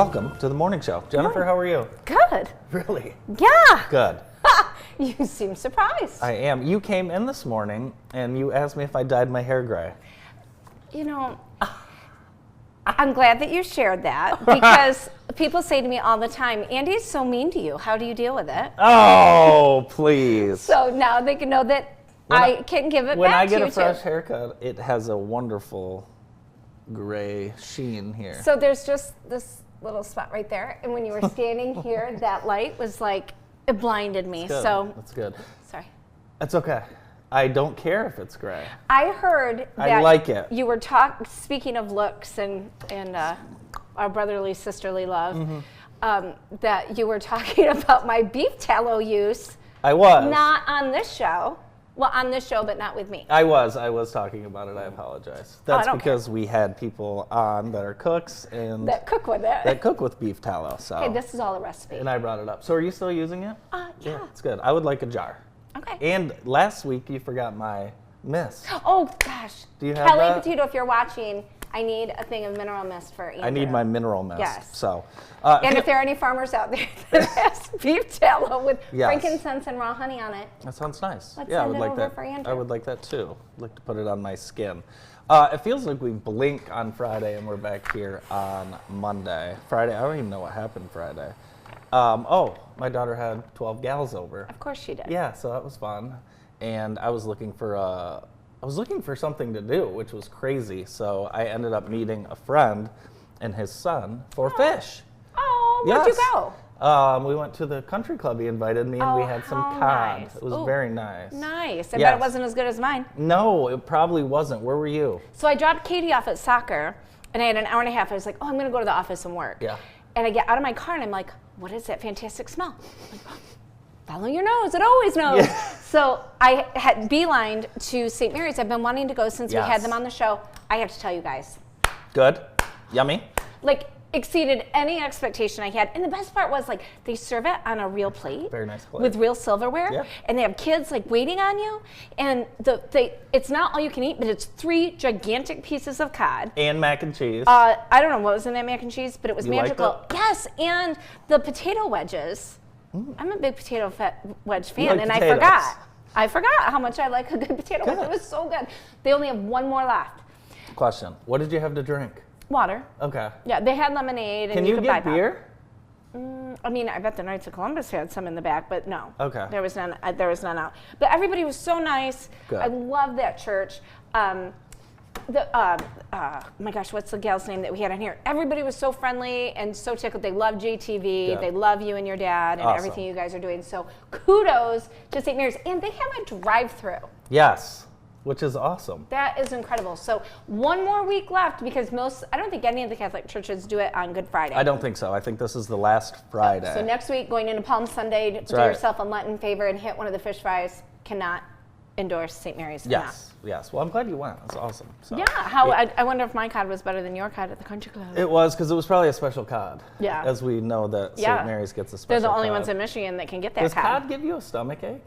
Welcome to the morning show. Jennifer, how are you? Good. Really? Yeah. Good. You seem surprised. I am. You came in this morning and you asked me if I dyed my hair gray. You know, I'm glad that you shared that because people say to me all the time, Andy's so mean to you. How do you deal with it? Oh, please. So now they can know that I can give it When I back to get you a fresh too. haircut, it has a wonderful gray sheen here. So there's just this little spot right there. And when you were standing here, that light was like, it blinded me. Good. So, That's good. sorry. That's okay. I don't care if it's gray. I heard that I like it. you were speaking of looks and our brotherly, sisterly love, Mm-hmm. that you were talking about my beef tallow use. I was. Not on this show. Well, on this show, but not with me. I was talking about it. I apologize. That's don't because we had people on that are cooks and That cook with it. that cook with beef tallow. So. Hey, this is all a recipe. And I brought it up. So are you still using it? Yeah. It's good. I would like a jar. Okay. And last week you forgot my mist. Oh, gosh. Do you have Kelly that? Petito, if you're watching, I need a thing of mineral mist for Andrew. I need my mineral mist. Yes. So. And if there are any farmers out there that has beef tallow with Yes. frankincense and raw honey on it, That sounds nice. Let's yeah, I send would it like over that. for Andrew. I would like that too. I'd like to put it on my skin. It feels like we blink on Friday and we're back here on Monday. Friday, I don't even know what happened Friday. My daughter had 12 gals over. of course she did. Yeah, so that was fun. And I was looking for something to do, which was crazy. So I ended up meeting a friend and his son for fish. Oh, where'd you Yes. go? We went to the country club. He invited me, and we Oh, had some how cod. nice. It was Ooh, very nice. Nice. I bet Yes. it wasn't as good as mine. No, it probably wasn't. Where were you? So I dropped Katie off at soccer, and I had an hour and a half. I was like, I'm going to go to the office and work. Yeah. And I get out of my car, and I'm like, what is that fantastic smell? I'm like, follow your nose. It always knows. Yeah. So I had beelined to St. Mary's. I've been wanting to go since we had Yes. them on the show. I have to tell you guys, Good. Yummy. like, exceeded any expectation I had. And the best part was, like, they serve it on a real plate. Very nice plate. With real silverware. Yeah. And they have kids, like, waiting on you. And it's not all you can eat, but it's 3 gigantic pieces of cod. And mac and cheese. I don't know what was in that mac and cheese, but it was You liked magical. it? Yes, and the potato wedges. I'm a big potato wedge fan, like and potatoes. I forgot how much I like a good potato wedge. Good. It was so good. They only have one more left. Question. What did you have to drink? Water. Okay. Yeah, they had lemonade, and Can you you could buy get pop. beer? I mean, I bet the Knights of Columbus had some in the back, but no. Okay. There was none. There was none out. But everybody was so nice. Good. I love that church. My gosh, what's the gal's name that we had on here? Everybody was so friendly and so tickled. They love JTV. Good. They love you and your dad and Awesome. everything you guys are doing. So kudos to St. Mary's. And they have a drive-through. Yes. Which is awesome. That is incredible. So one more week left because I don't think any of the Catholic churches do it on Good Friday. I don't think so. I think this is the last Friday. So next week, going into Palm Sunday, do right. yourself a Lenten favor and hit one of the fish fries. Cannot endorse St. Mary's enough. Yes. Yes. Well, I'm glad you went. That's awesome. So, Yeah. I wonder if my cod was better than your cod at the country club. It was because it was probably a special cod. Yeah. As we know that Yeah. St. Mary's gets a special They're the only cod. ones in Michigan that can get that Does cod. cod give you a stomach ache?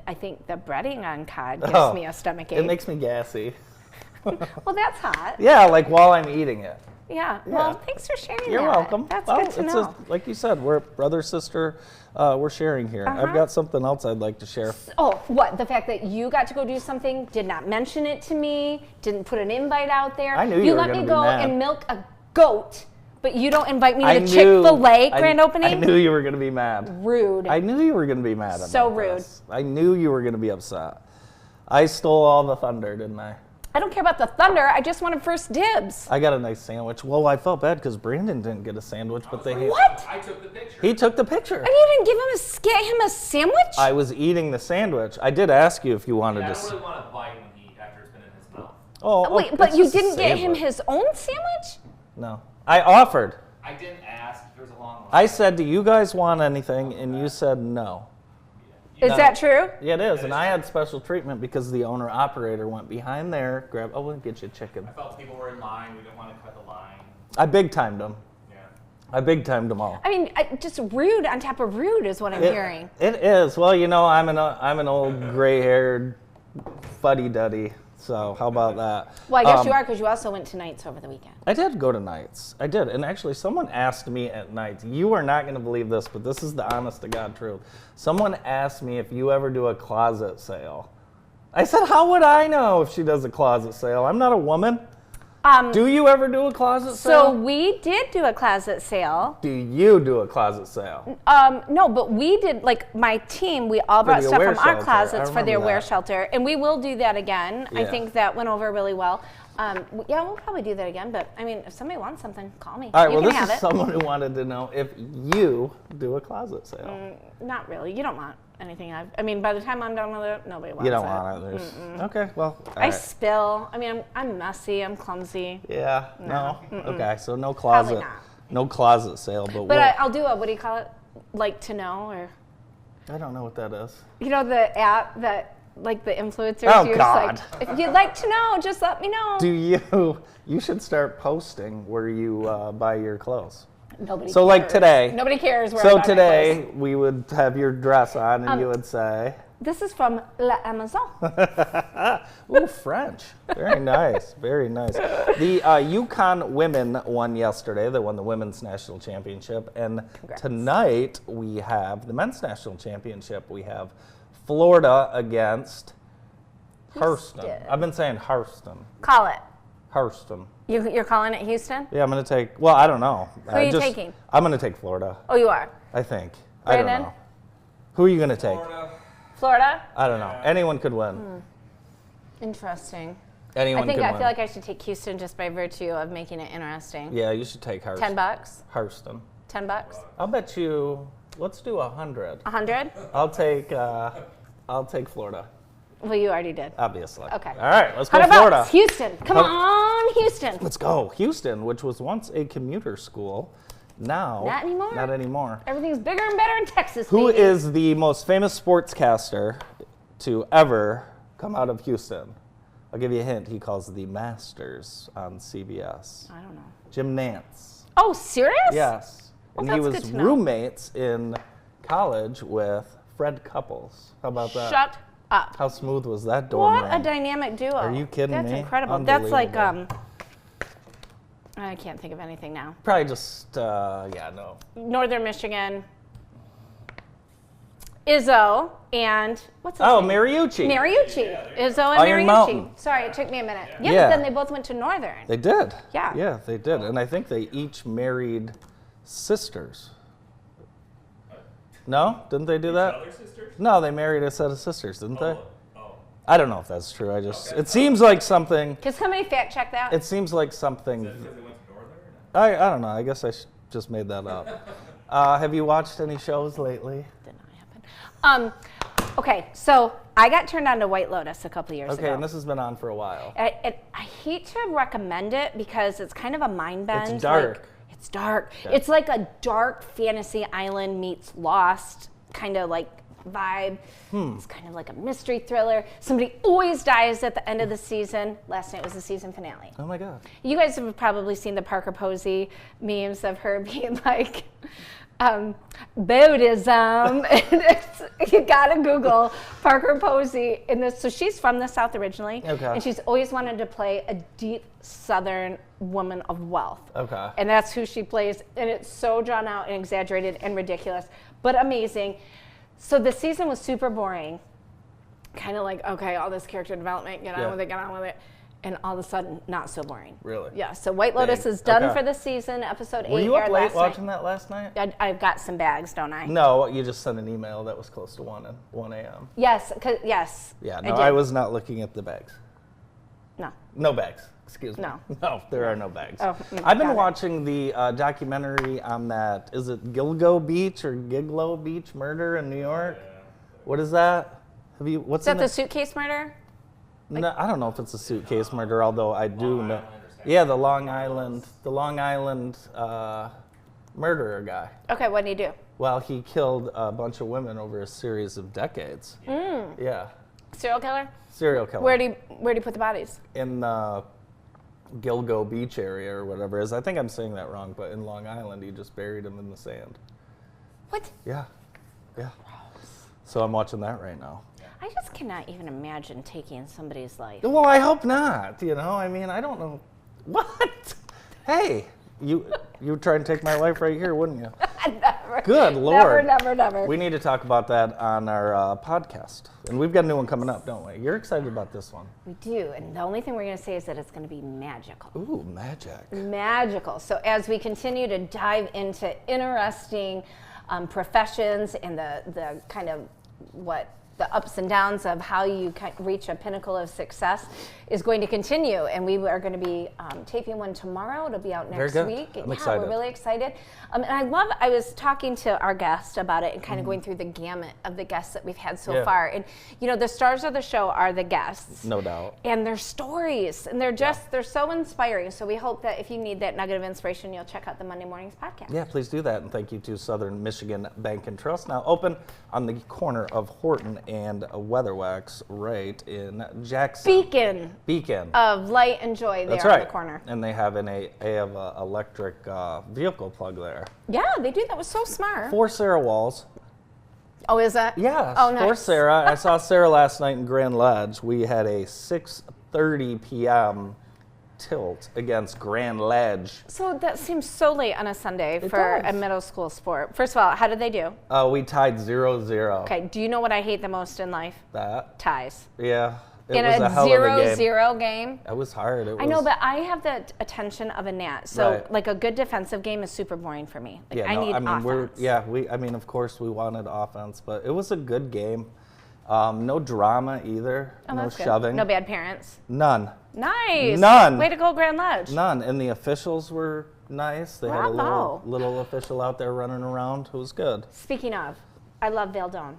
I think the breading on cod gives Oh, me a stomach It ache. makes me gassy. Well, that's hot. Yeah, like while I'm eating it. Yeah. Well, thanks for sharing You're that. welcome. That's Well, good to know. like you said, we're brother, sister. We're sharing here. I've got something else I'd like to share. Oh, what? The fact that you got to go do something, did not mention it to me, didn't put an invite out there. I knew you were let gonna me be go mad. and milk a goat, but you don't invite me to I the knew- Chick-fil-A I- grand opening? I knew you were going to be mad. Rude. I knew you were going to be mad about So rude. this. I knew you were going to be upset. I stole all the thunder, didn't I? I don't care about the thunder. I just wanted first dibs. I got a nice sandwich. Well, I felt bad because Brandon didn't get a sandwich, but What? I took the picture. he took the picture. And you didn't get him a sandwich? I was eating the sandwich. I did ask you if you wanted I to. don't really want to bite after it's been in his mouth. Oh, Wait, it's but you just a didn't get him sandwich. his own sandwich? No, I offered. I didn't ask. There's a long line. I said, "Do you guys want anything?" And you said no. Is No. that true? Yeah, it is. And I had special treatment because the owner operator went behind there, grabbed. Oh, we'll get you chicken. I felt people were in line. We didn't want to cut the line. I big timed them. Yeah. I big timed them all. I mean, just rude on top of rude is what I'm hearing. It is. Well, you know, I'm an old gray-haired fuddy-duddy. So how about that? Well, I guess you are because you also went to Nights over the weekend. I did go to Nights. I did. And actually, someone asked me at Nights, you are not going to believe this, but this is the honest to God truth. Someone asked me if you ever do a closet sale. I said, how would I know if she does a closet sale? I'm not a woman. Do you ever do a closet So sale? we did do a closet sale. Do you do a closet sale? No, but we did, like my team, we all brought the stuff aware from our shelter. closets I for the remember aware that. shelter. And we will do that again. I Yeah. think that went over really well. Yeah, we'll probably do that again. But I mean, if somebody wants something, call me. All right, you well, can this have is it. someone who wanted to know if you do a closet sale. Not really. You don't want anything. I mean, by the time I'm done with it, nobody wants You don't it. want it. There's, okay, well, all I right. spill. I mean, I'm messy. I'm clumsy. Yeah, no. Okay, so no closet, not. no closet sale, but But we'll- I'll do a, what do you call it? Like to know, or I don't know what that is. you know the app that like the influencers Oh, use. God. Like, if you'd like to know, just let me know. Do you should start posting where you buy your clothes. Nobody So cares. like today. Nobody cares where I So buy my today clothes. we would have your dress on and you would say, This is from La Amazon. ooh, French. Very nice, very nice. The Yukon women won yesterday. They won the women's national championship. And Congrats. tonight we have the men's national championship. We have Florida against Hurston. Houston. I've been saying Hurston. Call it. Hurston. You're calling it Houston? Yeah, I'm going to take, well, I don't know. Who are you taking? I'm going to take Florida, Oh, you are. I think. I don't Brandon? know. Who are you going to take? Florida? I don't know. Anyone could win. Interesting. Anyone I think could I win. feel like I should take Houston just by virtue of making it interesting. Yeah, you should take Hurston. $10? Hurston. $10? I'll bet you. Let's do 100. 100? I'll take Florida, Well, you already did. obviously. Okay. All right, let's go How about Florida. Houston? Come How- on, Houston. Let's go Houston, which was once a commuter school. Now, Not anymore. Not anymore. Everything's bigger and better in Texas. Who baby. is the most famous sportscaster to ever come out of Houston? I'll give you a hint. He calls the Masters on CBS. I don't know. Jim Nance. Oh, serious? Yes. And he that's was good to know. roommates in college with Fred Couples. How about that? Shut up. How smooth was that dorm What room? a dynamic duo. Are you kidding That's me? incredible. That's like, Unbelievable. I can't think of anything now. Probably just, yeah, no. Northern Michigan, Izzo, and what's his Oh, name? Mariucci. Mariucci. Izzo and Iron Mariucci. Mountain. Sorry, it took me a minute. Yeah, Yeah. but then they both went to Northern. They did. Yeah. Yeah, they did. And I think they each married sisters. No? Didn't they do that? Other sisters? No, they married a set of sisters, didn't they? Oh. I don't know if that's true. It seems like something, Can somebody fact check that? it seems like something, Because they went to Northern? I don't know. I guess I just made that up. Have you watched any shows lately? Did not happen. Okay, so I got turned on to White Lotus a couple years Okay, ago. and this has been on for a while. I hate to recommend it because it's kind of a mind bend. It's dark. Like, it's dark. Yeah. It's like a dark fantasy island meets Lost kind of like vibe. It's kind of like a mystery thriller. Somebody always dies at the end of the season. Last night was the season finale. Oh my God. You guys have probably seen the Parker Posey memes of her being like, Buddhism. And you gotta Google Parker Posey in this. So she's from the South originally, Okay. and she's always wanted to play a deep Southern woman of wealth. Okay. And that's who she plays, and it's so drawn out and exaggerated and ridiculous, but amazing. So the season was super boring. Kind of like, okay, all this character development, get Yeah. on with it, get on with it. And all of a sudden, not so boring. Really? Yeah, so White Lotus Dang. is done Okay. for the season. Episode 8 Were you up aired late last watching night. that last night? I've got some bags, don't I? No, you just sent an email that was close to 1 a.m. Yes, yes. Yeah, I no, did. I was not looking at the bags. No. No bags, excuse me. No. No, there are no bags. Oh, I've been got it. watching the documentary on that, is it Gilgo Beach or Giglo Beach murder in New York? What is that? Have you, what's Is that in the it? suitcase murder? No, I don't know if it's a suitcase murder, although I do Long know. Island or something. Yeah, the Long Island murderer guy. Okay, what did he do? Well, he killed a bunch of women over a series of decades. Yeah, Serial killer? serial killer. Where'd he put the bodies? In the Gilgo Beach area or whatever it is. I think I'm saying that wrong, but in Long Island, he just buried him in the sand. What? Yeah, yeah. So I'm watching that right now. I just cannot even imagine taking somebody's life. Well, I hope not. I mean, I don't know. What? Hey, you would try and take my life right here, wouldn't you? Never. Good Lord. Never. We need to talk about that on our podcast. And we've got a new one coming up, don't we? You're excited about this one. We do, and the only thing we're going to say is that it's going to be magical. Ooh, magic. Magical. So as we continue to dive into interesting professions and the kind of the ups and downs of how you reach a pinnacle of success is going to continue. And we are going to be taping one tomorrow. It'll be out next week. I'm excited. We're really excited. And I was talking to our guest about it and kind of going through the gamut of the guests that we've had so far. And, the stars of the show are the guests. No doubt. And their stories. And they're so inspiring. So we hope that if you need that nugget of inspiration, you'll check out the Monday Mornings podcast. Yeah, please do that. And thank you to Southern Michigan Bank and Trust, now open on the corner of Horton and Weatherwax right in Jackson. Beacon of light and joy there on the corner. And they have an electric vehicle plug there. Yeah, they do. That was so smart. For Sarah Walls. Oh, is that? Yes. Oh, nice. For Sarah. I saw Sarah last night in Grand Ledge. We had a 6:30 p.m. tilt against Grand Ledge. So that seems so late on a Sunday It for does. a middle school sport. First of all, how did they do? We tied 0-0. Okay, do you know what I hate the most in life? That. Ties. Yeah. It In was a hell of a game. 0-0 game. It was hard. I know, but I have the attention of a gnat. So, Right. like, a good defensive game is super boring for me. Like, I need offense. Of course we wanted offense, but it was a good game. No drama either. Oh, no that's good. shoving. No bad parents. None. Nice. None. Way to go, Grand Ledge. None. And the officials were nice. They had a Bravo. little official out there running around who was good. Speaking of, I love Valdone.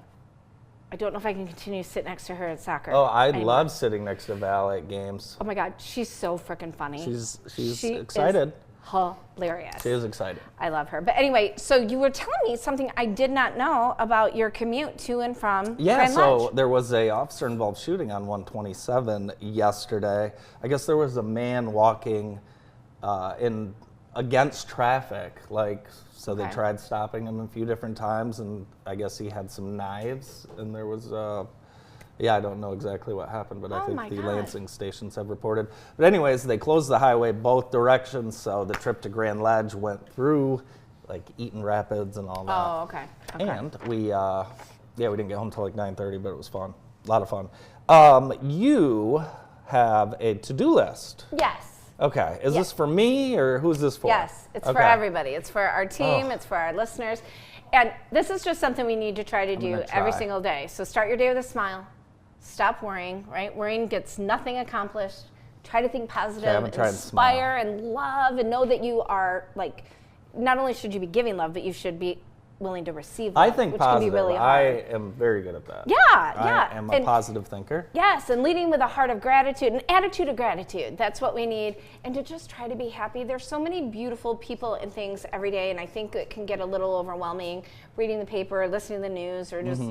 I don't know if I can continue to sit next to her at soccer. Oh, I anymore. love sitting next to Val at games. Oh my God, she's so freaking funny. She's excited. Hilarious. She is excited. I love her. But anyway, so you were telling me something I did not know about your commute to and from Grand so Ledge. there was a officer-involved shooting on 127 yesterday. I guess there was a man walking in against traffic, so they Okay. tried stopping him a few different times, and I guess he had some knives, and there was I don't know exactly what happened, but I Oh think my the God. Lansing stations have reported. But anyways, they closed the highway both directions, so the trip to Grand Ledge went through Eaton Rapids and all that. Oh, okay. And we didn't get home till 9:30, but it was fun. A lot of fun. You have a to-do list. Yes. Okay. Is this for me or who's this for? Yes, it's for Okay. everybody. It's for our team, Oh. it's for our listeners. And this is just something we need to try to do gonna every try. single day. So start your day with a smile. Stop worrying, right? Worrying gets nothing accomplished. Try to think positive, I'm gonna try and smile. inspire and love, and know that you are not only should you be giving love, but you should be willing to receive love, I think which positive. can be really I hard. am very good at that. Yeah. I am a And- positive thinker. Yes, and leading with a heart of gratitude, an attitude of gratitude. That's what we need. And to just try to be happy. There's so many beautiful people and things every day, and I think it can get a little overwhelming reading the paper, listening to the news, or just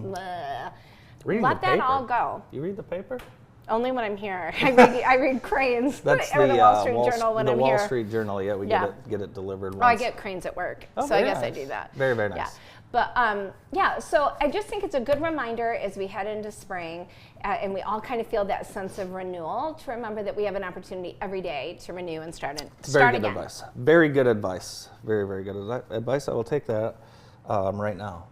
Reading let the that paper. all go. You read the paper? Only when I'm here. I read Cranes That's or the Wall Street Wall, Journal when the I'm Wall here. Street Journal. Yeah, we Yeah. get it delivered. Oh, I once. get Cranes at work, Oh, so I very guess I nice. do that. Very, very nice. Yeah. But so I just think it's a good reminder as we head into spring, and we all kind of feel that sense of renewal, to remember that we have an opportunity every day to renew and start Very start good again. advice. Very good advice. Very, very good advice. I will take that right now.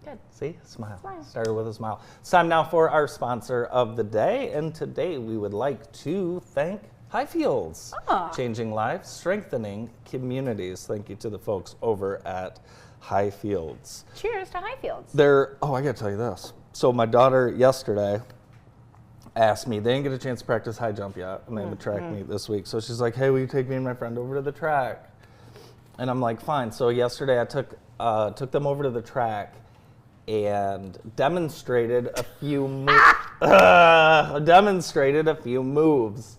Good. See? Smile. Smile. Started with a smile. It's time now for our sponsor of the day. And today we would like to thank Highfields. Changing lives, strengthening communities. Thank you to the folks over at Highfields. Cheers to Highfields. I got to tell you this. So my daughter yesterday asked me, they didn't get a chance to practice high jump yet, and they have a track meet this week. So she's like, hey, will you take me and my friend over to the track? And I'm like, fine. So yesterday I took them over to the track and demonstrated a few moves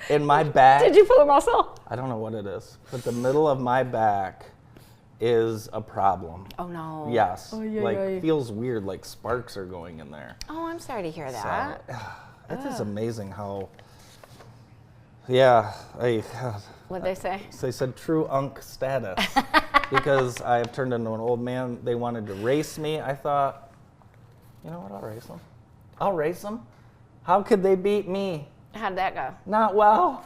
in my back. Did you pull a muscle? I don't know what it is, but the middle of my back is a problem. Oh no. Yes. Oy. Feels weird, like sparks are going in there. Oh, I'm sorry to hear that. So, it is amazing how, what'd What'd they say? they said true unk status. Because I have turned into an old man. They wanted to race me. I thought, You know what? I'll race them. I'll race them. How could they beat me? How'd that go? Not well.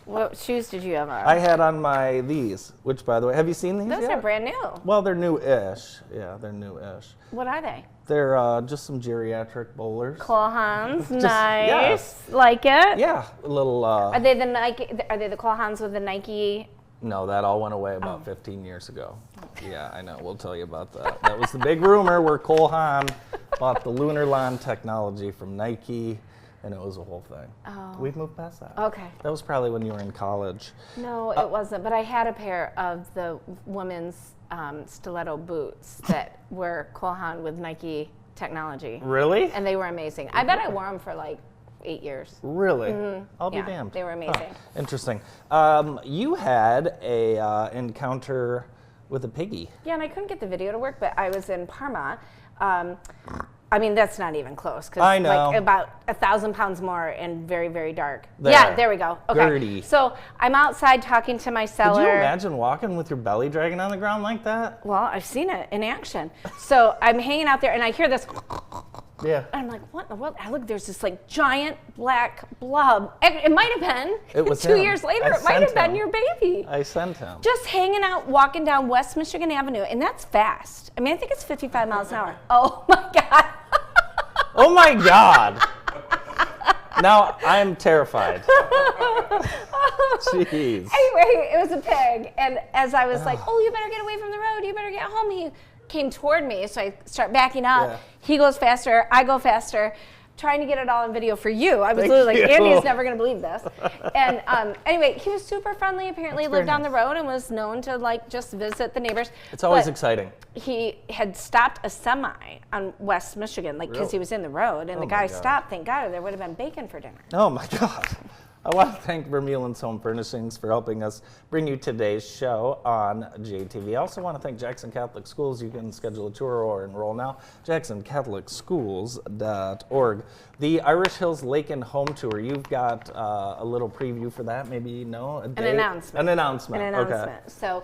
What shoes did you have on? I had on these, which, by the way, have you seen these Those yet? are brand new. Well, they're new-ish. Yeah, they're new-ish. What are they? They're just some geriatric bowlers. Cole Hans, Just- nice. yes. Like it? Yeah, a little. Are they the Nike? Are they the Cole Hans with the Nike? No, that all went away about 15 years ago. Yeah, I know. We'll tell you about that. That was the big rumor where Cole Haan bought the Lunar Lawn technology from Nike, and it was a whole thing. Oh. We've moved past that. Okay. That was probably when you were in college. No, it wasn't. But I had a pair of the women's stiletto boots that were Cole Haan with Nike technology, Really? and they were amazing. I bet I wore them for like 8 years. Really? I'll be Yeah, damned. they were amazing. Interesting. You had a encounter with a piggy. Yeah, and I couldn't get the video to work, but I was in Parma. I mean, that's not even close. 'Cause I know. Like about 1,000 pounds more and very, very dark. There. Yeah, there we go. Okay. Gertie. So I'm outside talking to my seller. Could you imagine walking with your belly dragging on the ground like that? Well, I've seen it in action. So I'm hanging out there and I hear this. Yeah. And I'm like, what in the world? I look, there's this like giant black blob. It might have been. It was 2 him. years later, I it might have sent been him. your baby. I sent him. Just hanging out, walking down West Michigan Avenue. And that's fast. I mean, I think it's 55 miles an hour. Oh my God. Oh my God. Now I'm terrified. Jeez. Anyway, it was a pig. And as I was like, oh, you better get away from the road. You better get home. He came toward me. So I start backing up. Yeah. He goes faster. I go faster. Trying to get it all on video for you. I was Thank literally like, you. Andy's never going to believe this. And anyway, he was super friendly. Apparently That's lived very down the road and was known to like just visit the neighbors. It's always But exciting. he had stopped a semi on West Michigan, like because Really? he was in the road, and Oh the my guy gosh. stopped. Thank God, or there would have been bacon for dinner. Oh my God. I want to thank Vermeulen's Home Furnishings for helping us bring you today's show on JTV. I also want to thank Jackson Catholic Schools. You can schedule a tour or enroll now. JacksonCatholicSchools.org. The Irish Hills Lake and Home Tour. You've got a little preview for that. Maybe a date? An announcement. An announcement. An Okay. announcement. So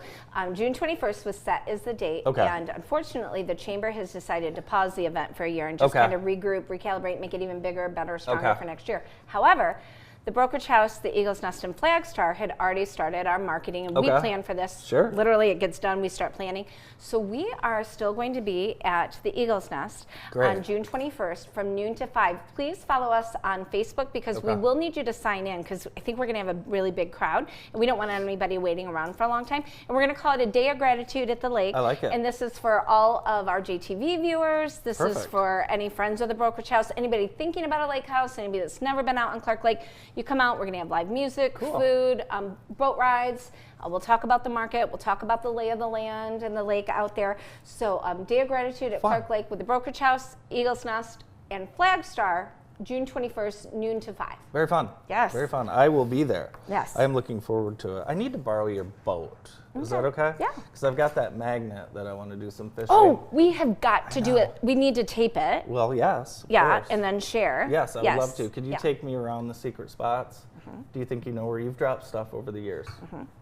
June 21st was set as the date, Okay. and unfortunately, the chamber has decided to pause the event for a year and just Okay. kind of regroup, recalibrate, make it even bigger, better, stronger Okay. for next year. However, the Brokerage House, the Eagles Nest, and Flagstar had already started our marketing, and we Okay. plan for this. Sure. Literally, it gets done, we start planning. So we are still going to be at the Eagles Nest Great. on June 21st from noon to 5. Please follow us on Facebook because we Okay. will need you to sign in because I think we're going to have a really big crowd, and we don't want anybody waiting around for a long time. And we're going to call it a day of gratitude at the lake. I like it. And this is for all of our JTV viewers. This is Perfect. for any friends of the Brokerage House, anybody thinking about a lake house, anybody that's never been out on Clark Lake. You come out, we're going to have live music, Cool. food, boat rides. We'll talk about the market. We'll talk about the lay of the land and the lake out there. So Day of Gratitude at Fun. Clark Lake with the Brokerage House, Eagles Nest, and Flagstar, June 21st, noon to 5. Very fun. Yes. Very fun. I will be there. Yes. I am looking forward to it. I need to borrow your boat. Is that okay? Yeah. Because I've got that magnet that I want to do some fishing. Oh, we have got to do know. it. We need to tape it. Well, yes. of Yeah, course. and then share. Yes, I would love to. Could you Yeah. take me around the secret spots? Do you think you know where you've dropped stuff over the years?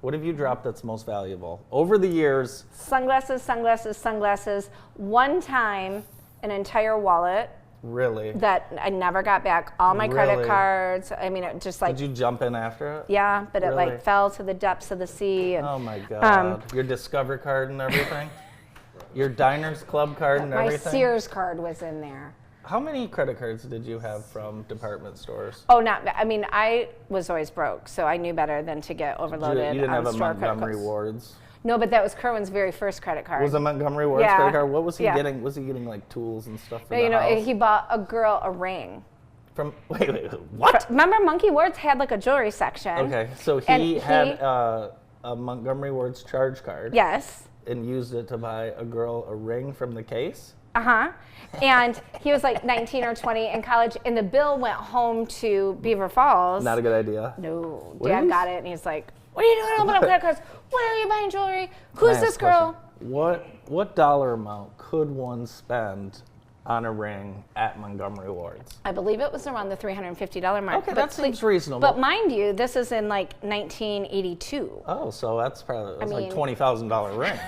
What have you dropped that's most valuable? Over the years, Sunglasses, sunglasses, sunglasses. One time, an entire wallet really? that I never got back. All my credit Really? cards. I mean, it just like, Did you jump in after it? yeah, but it Really? like fell to the depths of the sea. And Oh my God. Your Discover card and everything? Your Diners Club card and my everything? Sears card was in there. How many credit cards did you have from department stores? Oh, I mean, I was always broke, so I knew better than to get You overloaded didn't on have a store credit Montgomery cards. Wards? No, but that was Kerwin's very first credit card. Was it Montgomery Ward's Yeah. credit card? What was he Yeah. getting? Was he getting like tools and stuff for No, the you know, house? he bought a girl a ring. From wait, what? Remember, Monkey Ward's had like a jewelry section. Okay, so And he had a Montgomery Ward's charge card Yes. and used it to buy a girl a ring from the case. Uh-huh. And he was like 19 or 20 in college, and the bill went home to Beaver Falls. Not a good idea. No, What Dad is- got it, and he's like, "What are you doing? Open up credit cards. Why are you buying jewelry? Can I Who's ask this a girl?" question? What dollar amount could one spend on a ring at Montgomery Ward's? I believe it was around the $350 mark. Okay, But that seems reasonable. But mind you, this is in like 1982. Oh, so that's probably like mean- $20,000 ring.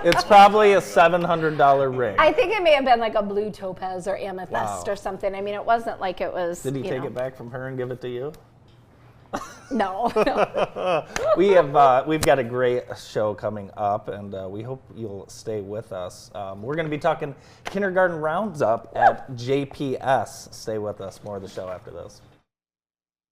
It's probably a $700 ring. I think it may have been like a blue topaz or amethyst Wow. or something. I mean, it wasn't like it was. Did he you take know. it back from her and give it to you? No. We've got a great show coming up, and we hope you'll stay with us. We're going to be talking kindergarten rounds up at JPS. Stay with us. More of the show after this.